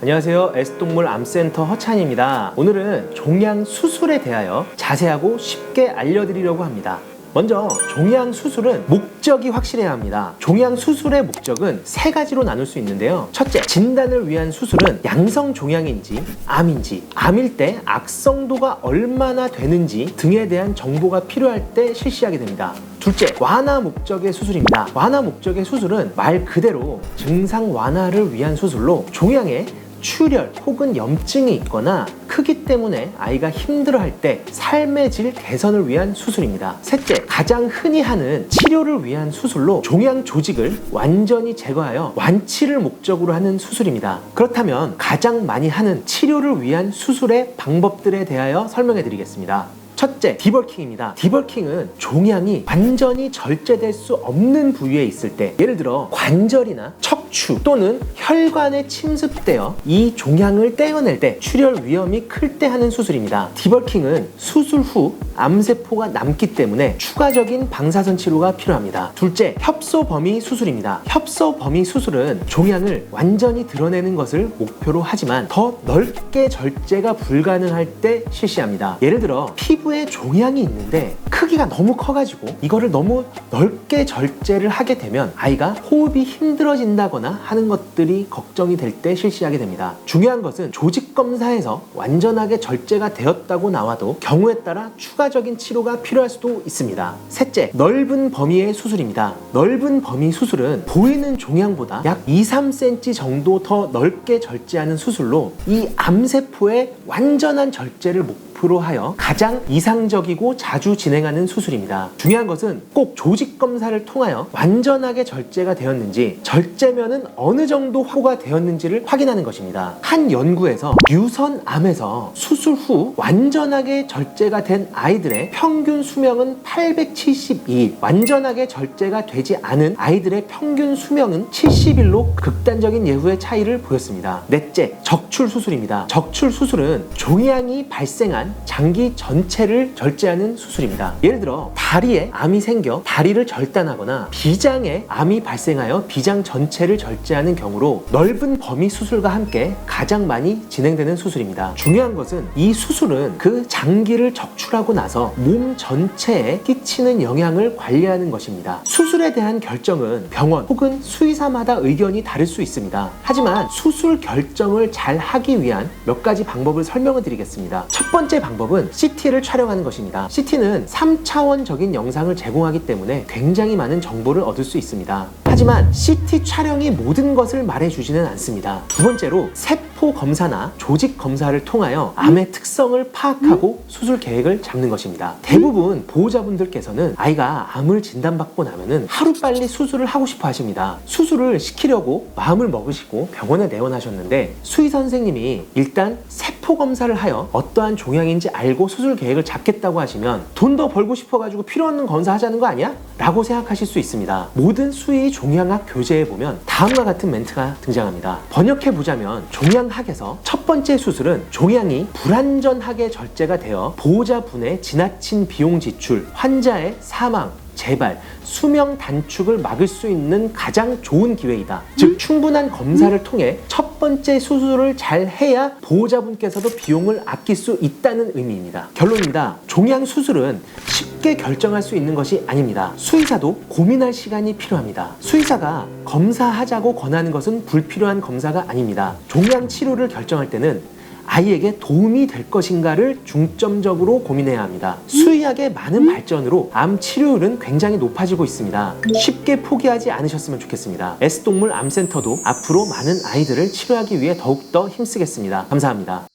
안녕하세요. S동물 암센터 허찬입니다. 오늘은 종양 수술에 대하여 자세하고 쉽게 알려드리려고 합니다. 먼저 종양 수술은 목적이 확실해야 합니다. 종양 수술의 목적은 세 가지로 나눌 수 있는데요. 첫째, 진단을 위한 수술은 양성 종양인지 암인지, 암일 때 악성도가 얼마나 되는지 등에 대한 정보가 필요할 때 실시하게 됩니다. 둘째, 완화 목적의 수술입니다. 완화 목적의 수술은 말 그대로 증상 완화를 위한 수술로 종양에 출혈 혹은 염증이 있거나 크기 때문에 아이가 힘들어할 때 삶의 질 개선을 위한 수술입니다. 셋째, 가장 흔히 하는 치료를 위한 수술로 종양 조직을 완전히 제거하여 완치를 목적으로 하는 수술입니다. 그렇다면 가장 많이 하는 치료를 위한 수술의 방법들에 대하여 설명해 드리겠습니다. 첫째, 디벌킹입니다. 디벌킹은 종양이 완전히 절제될 수 없는 부위에 있을 때, 예를 들어 관절이나 척추 또는 혈관에 침습되어 이 종양을 떼어낼 때 출혈 위험이 클 때 하는 수술입니다. 디벌킹은 수술 후 암세포가 남기 때문에 추가적인 방사선 치료가 필요합니다. 둘째, 협소 범위 수술입니다. 협소 범위 수술은 종양을 완전히 드러내는 것을 목표로 하지만 더 넓게 절제가 불가능할 때 실시합니다. 예를 들어 피부에 종양이 있는데 크기가 너무 커가지고 이거를 너무 넓게 절제를 하게 되면 아이가 호흡이 힘들어진다거나 하는 것들이 걱정이 될 때 실시하게 됩니다. 중요한 것은 조직 검사에서 완전하게 절제가 되었다고 나와도 경우에 따라 추가적인 치료가 필요할 수도 있습니다. 셋째, 넓은 범위의 수술입니다. 넓은 범위 수술은 보이는 종양보다 약 2-3cm 정도 더 넓게 절제하는 수술로 이 암세포의 완전한 절제를 목표로 하여 가장 이상적이고 자주 진행하는 수술입니다. 중요한 것은 꼭 조직 검사를 통하여 완전하게 절제가 되었는지, 절제면은 어느 정도 확보가 되었는지를 확인하는 것입니다. 한 연구에서 유선암에서 수술 후 완전하게 절제가 된 아이들의 평균 수명은 872일, 완전하게 절제가 되지 않은 아이들의 평균 수명은 70일로 극단적인 예후의 차이를 보였습니다. 넷째, 적출 수술입니다. 적출 수술은 종양이 발생한 장기 전체를 절제하는 수술입니다. 예를 들어 다리에 암이 생겨 다리를 절단하거나 비장에 암이 발생하여 비장 전체를 절제하는 경우로 넓은 범위 수술과 함께 가장 많이 진행되는 수술입니다. 중요한 것은 이 수술은 그 장기를 적출하고 나서 몸 전체에 끼치는 영향을 관리하는 것입니다. 수술에 대한 결정은 병원 혹은 수의사마다 의견이 다를 수 있습니다. 하지만 수술 결정을 잘 하기 위한 몇 가지 방법을 설명을 드리겠습니다. 첫 번째 방법은 CT를 촬영하는 것입니다. CT는 3차원적인 영상을 제공하기 때문에 굉장히 많은 정보를 얻을 수 있습니다. 하지만 CT 촬영이 모든 것을 말해주지는 않습니다. 두 번째로 세포 검사나 조직 검사를 통하여 암의 특성을 파악하고 수술 계획을 잡는 것입니다. 대부분 보호자분들께서는 아이가 암을 진단받고 나면은 하루빨리 수술을 하고 싶어 하십니다. 수술을 시키려고 마음을 먹으시고 병원에 내원하셨는데 수의 선생님이 일단 세포 검사를 하여 어떠한 종양인지 알고 수술 계획을 잡겠다고 하시면 돈 더 벌고 싶어가지고 필요 없는 검사 하자는 거 아니야? 라고 생각하실 수 있습니다. 모든 수의 종양학 교재에 보면 다음과 같은 멘트가 등장합니다. 번역해보자면 종양학에서 첫 번째 수술은 종양이 불완전하게 절제가 되어 보호자분의 지나친 비용 지출, 환자의 사망, 재발, 수명 단축을 막을 수 있는 가장 좋은 기회이다. 즉 충분한 검사를 통해 첫 번째 수술을 잘 해야 보호자분께서도 비용을 아낄 수 있다는 의미입니다. 결론입니다. 종양 수술은 쉽게 결정할 수 있는 것이 아닙니다. 수의사도 고민할 시간이 필요합니다. 수의사가 검사하자고 권하는 것은 불필요한 검사가 아닙니다. 종양 치료를 결정할 때는 아이에게 도움이 될 것인가를 중점적으로 고민해야 합니다. 수의학의 많은 발전으로 암 치료율은 굉장히 높아지고 있습니다. 쉽게 포기하지 않으셨으면 좋겠습니다. S동물 암센터도 앞으로 많은 아이들을 치료하기 위해 더욱더 힘쓰겠습니다. 감사합니다.